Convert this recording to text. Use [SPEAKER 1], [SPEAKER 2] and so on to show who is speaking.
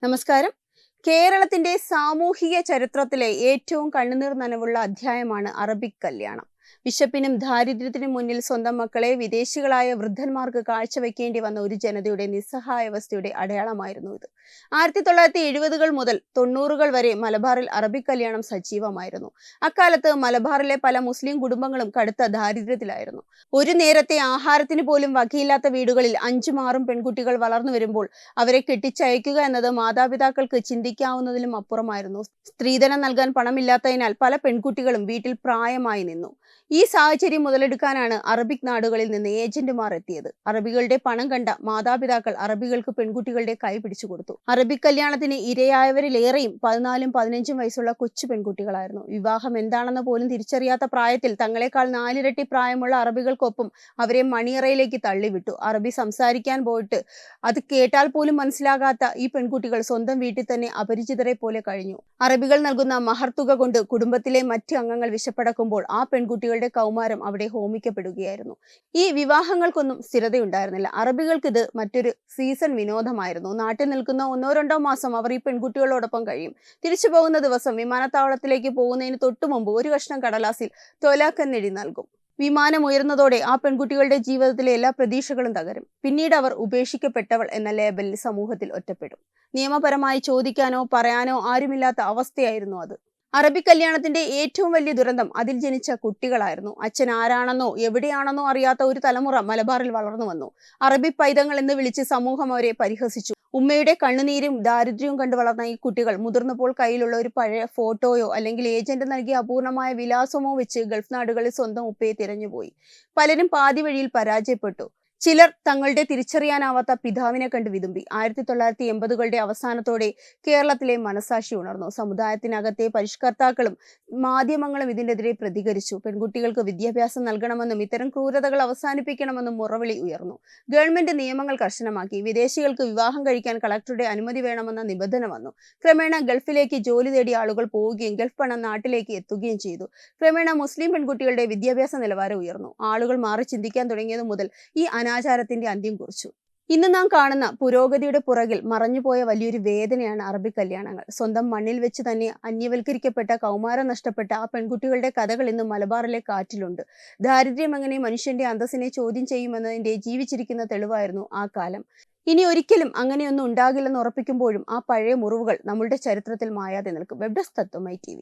[SPEAKER 1] നമസ്കാരം. കേരളത്തിന്റെ സാമൂഹിക ചരിത്രത്തിലെ ഏറ്റവും കണ്ണുനീർ നനവുള്ള അധ്യായമാണ് അറബിക് കല്യാണം. വിശപ്പിനും ദാരിദ്ര്യത്തിനും മുന്നിൽ സ്വന്തം മക്കളെ വിദേശികളായ വൃദ്ധന്മാർക്ക് കാഴ്ചവെക്കേണ്ടി വന്ന ഒരു ജനതയുടെ നിസ്സഹായാവസ്ഥയുടെ അടയാളമായിരുന്നു ഇത്. 1970-കൾ മുതൽ 90-കൾ വരെ മലബാറിൽ അറബിക് കല്യാണം സജീവമായിരുന്നു. അക്കാലത്ത് മലബാറിലെ പല മുസ്ലിം കുടുംബങ്ങളും കടുത്ത ദാരിദ്ര്യത്തിലായിരുന്നു. ഒരു നേരത്തെ ആഹാരത്തിന് പോലും വകയില്ലാത്ത വീടുകളിൽ 5-6 പെൺകുട്ടികൾ വളർന്നു വരുമ്പോൾ അവരെ കെട്ടിച്ചയക്കുക എന്നത് മാതാപിതാക്കൾക്ക് ചിന്തിക്കാവുന്നതിലും അപ്പുറമായിരുന്നു. സ്ത്രീധനം നൽകാൻ പണമില്ലാത്തതിനാൽ പല പെൺകുട്ടികളും വീട്ടിൽ പ്രായമായി നിന്നു. ഈ സാഹചര്യം മുതലെടുക്കാനാണ് അറബിക് നാടുകളിൽ നിന്ന് ഏജന്റുമാർ എത്തിയത്. അറബികളുടെ പണം കണ്ട മാതാപിതാക്കൾ അറബികൾക്ക് പെൺകുട്ടികളുടെ കൈ പിടിച്ചു കൊടുത്തു. അറബിക് കല്യാണത്തിന് ഇരയായവരിലേറെയും 14-15 വയസ്സുള്ള കൊച്ചു പെൺകുട്ടികളായിരുന്നു. വിവാഹം എന്താണെന്ന് പോലും തിരിച്ചറിയാത്ത പ്രായത്തിൽ തങ്ങളെക്കാൾ 4 ഇരട്ടി പ്രായമുള്ള അറബികൾക്കൊപ്പം അവരെ മണിയറയിലേക്ക് തള്ളിവിട്ടു. അറബി സംസാരിക്കാൻ പോയിട്ട് അത് കേട്ടാൽ പോലും മനസ്സിലാകാത്ത ഈ പെൺകുട്ടികൾ സ്വന്തം വീട്ടിൽ തന്നെ അപരിചിതരെ പോലെ കഴിഞ്ഞു. അറബികൾ നൽകുന്ന മഹർത്തുക കൊണ്ട് കുടുംബത്തിലെ മറ്റ് അംഗങ്ങൾ വിശപ്പടക്കുമ്പോൾ ആ പെൺകുട്ടികളുടെ കൗമാരം അവിടെ ഹോമിക്കപ്പെടുകയായിരുന്നു. ഈ വിവാഹങ്ങൾക്കൊന്നും സ്ഥിരതയുണ്ടായിരുന്നില്ല. അറബികൾക്ക് ഇത് മറ്റൊരു സീസൺ വിനോദമായിരുന്നു. നാട്ടിൽ നിൽക്കുന്ന 1-2 മാസം അവർ ഈ പെൺകുട്ടികളോടൊപ്പം കഴിയും. തിരിച്ചു പോകുന്ന ദിവസം വിമാനത്താവളത്തിലേക്ക് പോകുന്നതിന് തൊട്ടു മുമ്പ് ഒരു കഷ്ണം കടലാസിൽ തൊലാക്കെന്നെഴുതി നൽകും. വിമാനം ഉയർന്നതോടെ ആ പെൺകുട്ടികളുടെ ജീവിതത്തിലെ എല്ലാ പ്രതീക്ഷകളും തകരും. പിന്നീട് അവർ ഉപേക്ഷിക്കപ്പെട്ടവൾ എന്ന ലേബലിൽ സമൂഹത്തിൽ ഒറ്റപ്പെടും. നിയമപരമായി ചോദിക്കാനോ പറയാനോ ആരുമില്ലാത്ത അവസ്ഥയായിരുന്നു അത്. അറബിക് കല്യാണത്തിന്റെ ഏറ്റവും വലിയ ദുരന്തം അതിൽ ജനിച്ച കുട്ടികളായിരുന്നു. അച്ഛൻ ആരാണെന്നോ എവിടെയാണെന്നോ അറിയാത്ത ഒരു തലമുറ മലബാറിൽ വളർന്നു വന്നു. അറബി പൈതങ്ങൾ എന്ന് വിളിച്ച് സമൂഹം അവരെ പരിഹസിച്ചു. ഉമ്മയുടെ കണ്ണുനീരും ദാരിദ്ര്യവും കണ്ടു വളർന്ന ഈ കുട്ടികൾ മുതിർന്നപ്പോൾ കയ്യിലുള്ള ഒരു പഴയ ഫോട്ടോയോ അല്ലെങ്കിൽ ഏജന്റ് നൽകിയ അപൂർണമായ വിലാസമോ വെച്ച് ഗൾഫ് നാടുകളിൽ സ്വന്തം ഉപ്പയെ തിരഞ്ഞുപോയി. പലരും പാതി വഴിയിൽ പരാജയപ്പെട്ടു. ചിലർ തങ്ങളുടെ തിരിച്ചറിയാനാവാത്ത പിതാവിനെ കണ്ട് വിതുമ്പി. 1980-കളുടെ അവസാനത്തോടെ കേരളത്തിലെ മനസാക്ഷി ഉണർന്നു. സമുദായത്തിനകത്തെ പരിഷ്കർത്താക്കളും മാധ്യമങ്ങളും ഇതിനെതിരെ പ്രതികരിച്ചു. പെൺകുട്ടികൾക്ക് വിദ്യാഭ്യാസം നൽകണമെന്നും ഇത്തരം ക്രൂരതകൾ അവസാനിപ്പിക്കണമെന്നും മുറവിളി ഉയർന്നു. ഗവൺമെന്റ് നിയമങ്ങൾ കർശനമാക്കി. വിദേശികൾക്ക് വിവാഹം കഴിക്കാൻ കളക്ടറുടെ അനുമതി വേണമെന്ന നിബന്ധന വന്നു. ക്രമേണ ഗൾഫിലേക്ക് ജോലി തേടിയ ആളുകൾ പോവുകയും ഗൾഫ് പണം നാട്ടിലേക്ക് എത്തുകയും ചെയ്തു. ക്രമേണ മുസ്ലിം പെൺകുട്ടികളുടെ വിദ്യാഭ്യാസ നിലവാരം ഉയർന്നു. ആളുകൾ മാറി ചിന്തിക്കാൻ തുടങ്ങിയതു മുതൽ ഈ അനാചാരത്തിന്റെ അന്ത്യം കുറിച്ചു. ഇന്ന് നാം കാണുന്ന പുരോഗതിയുടെ പുറകിൽ മറഞ്ഞുപോയ വലിയൊരു വേദനയാണ് അറബിക് കല്യാണങ്ങൾ. സ്വന്തം മണ്ണിൽ വെച്ച് തന്നെ അന്യവൽക്കരിക്കപ്പെട്ട, കൗമാരം നഷ്ടപ്പെട്ട ആ പെൺകുട്ടികളുടെ കഥകൾ ഇന്ന് മലബാറിലെ കാറ്റിലുണ്ട്. ദാരിദ്ര്യം എങ്ങനെ മനുഷ്യന്റെ അന്തസ്സിനെ ചോദ്യം ചെയ്യുമെന്നതിന്റെ ജീവിച്ചിരിക്കുന്ന തെളിവായിരുന്നു ആ കാലം. ഇനി ഒരിക്കലും അങ്ങനെയൊന്നും ഉണ്ടാകില്ലെന്ന് ഉറപ്പിക്കുമ്പോഴും ആ പഴയ മുറിവുകൾ നമ്മളുടെ ചരിത്രത്തിൽ മായാതെ നിൽക്കും. വെബ് ഡെസ്ക് തത്വമൈ TV.